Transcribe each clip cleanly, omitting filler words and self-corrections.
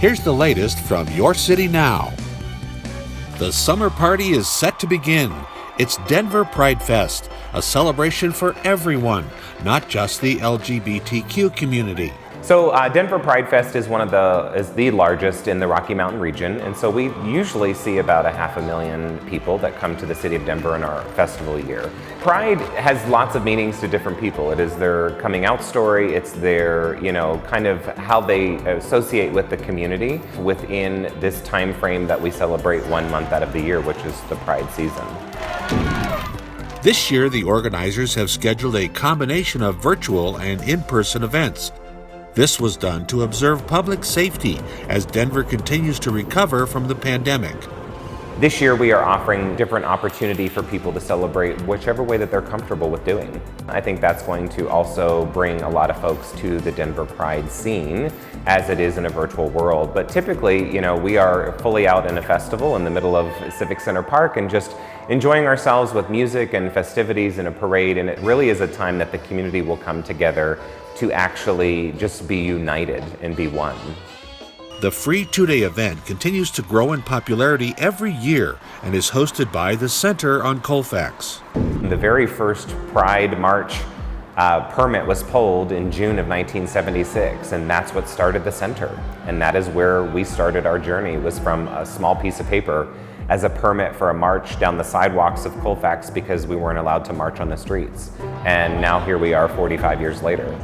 Here's the latest from Your City Now. The summer party is set to begin. It's Denver Pride Fest, a celebration for everyone, not just the LGBTQ community. So Denver Pride Fest is the largest in the Rocky Mountain region, and so we usually see about 500,000 people that come to the city of Denver in our festival year. Pride has lots of meanings to different people. It is their coming out story, it's their, kind of how they associate with the community within this time frame that we celebrate 1 month out of the year, which is the Pride season. This year, the organizers have scheduled a combination of virtual and in-person events. This was done to observe public safety as Denver continues to recover from the pandemic. This year we are offering different opportunity for people to celebrate whichever way that they're comfortable with doing. I think that's going to also bring a lot of folks to the Denver Pride scene as it is in a virtual world. But typically, we are fully out in a festival in the middle of Civic Center Park and just enjoying ourselves with music and festivities and a parade, and it really is a time that the community will come together to actually just be united and be one. The free two-day event continues to grow in popularity every year and is hosted by the Center on Colfax. The very first Pride March permit was pulled in June of 1976, and that's what started the center. And that is where we started our journey, was from a small piece of paper as a permit for a march down the sidewalks of Colfax because we weren't allowed to march on the streets. And now here we are 45 years later.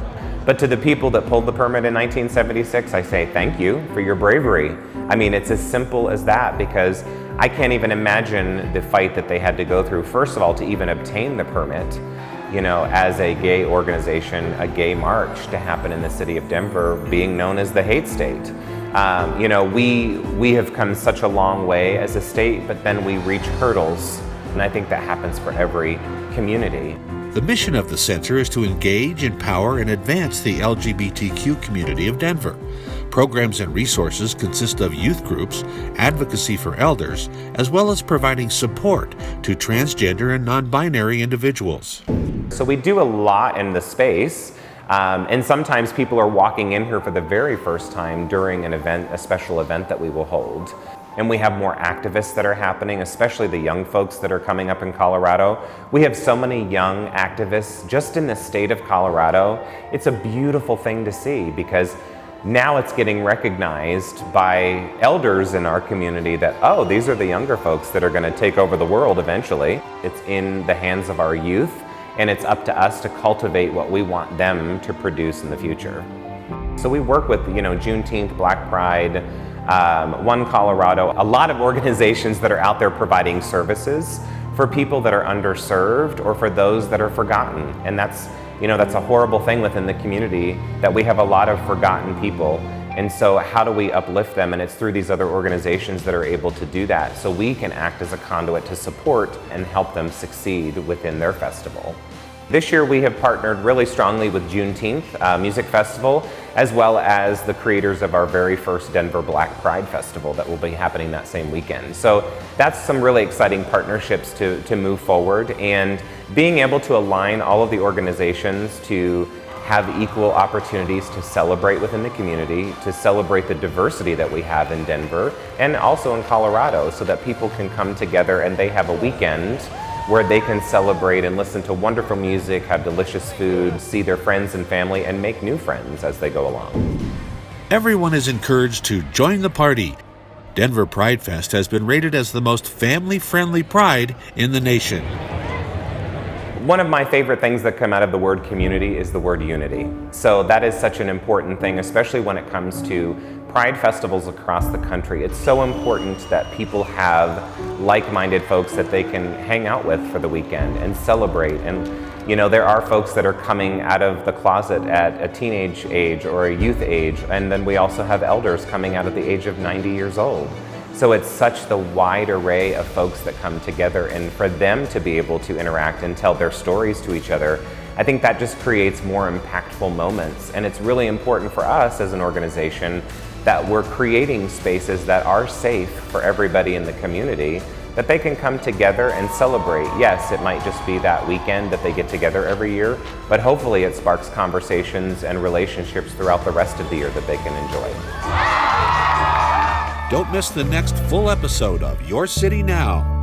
But to the people that pulled the permit in 1976, I say thank you for your bravery. I mean, it's as simple as that, because I can't even imagine the fight that they had to go through, first of all, to even obtain the permit, as a gay organization, a gay march to happen in the city of Denver, being known as the hate state. We have come such a long way as a state, but then we reach hurdles, and I think that happens for every community. The mission of the center is to engage, empower, and advance the LGBTQ community of Denver. Programs and resources consist of youth groups, advocacy for elders, as well as providing support to transgender and non-binary individuals. So we do a lot in the space, and sometimes people are walking in here for the very first time during an event, a special event that we will hold. And we have more activists that are happening, especially the young folks that are coming up in Colorado. We have so many young activists just in the state of Colorado. It's a beautiful thing to see, because now it's getting recognized by elders in our community that, oh, these are the younger folks that are going to take over the world eventually. It's in the hands of our youth, and it's up to us to cultivate what we want them to produce in the future. So we work with, Juneteenth, Black Pride, One Colorado, a lot of organizations that are out there providing services for people that are underserved or for those that are forgotten. And that's a horrible thing within the community, that we have a lot of forgotten people. And so how do we uplift them? And it's through these other organizations that are able to do that, so we can act as a conduit to support and help them succeed within their festival. This year we have partnered really strongly with Juneteenth Music Festival, as well as the creators of our very first Denver Black Pride Festival that will be happening that same weekend. So that's some really exciting partnerships to move forward, and being able to align all of the organizations to have equal opportunities to celebrate within the community, to celebrate the diversity that we have in Denver and also in Colorado, so that people can come together and they have a weekend where they can celebrate and listen to wonderful music, have delicious food, see their friends and family, and make new friends as they go along. Everyone is encouraged to join the party. Denver Pride Fest has been rated as the most family-friendly pride in the nation. One of my favorite things that come out of the word community is the word unity. So that is such an important thing, especially when it comes to Pride festivals across the country. It's so important that people have like-minded folks that they can hang out with for the weekend and celebrate. And there are folks that are coming out of the closet at a teenage age or a youth age, and then we also have elders coming out at the age of 90 years old. So it's such the wide array of folks that come together, and for them to be able to interact and tell their stories to each other, I think that just creates more impactful moments. And it's really important for us as an organization that we're creating spaces that are safe for everybody in the community, that they can come together and celebrate. Yes, it might just be that weekend that they get together every year, but hopefully it sparks conversations and relationships throughout the rest of the year that they can enjoy. Don't miss the next full episode of Your City Now.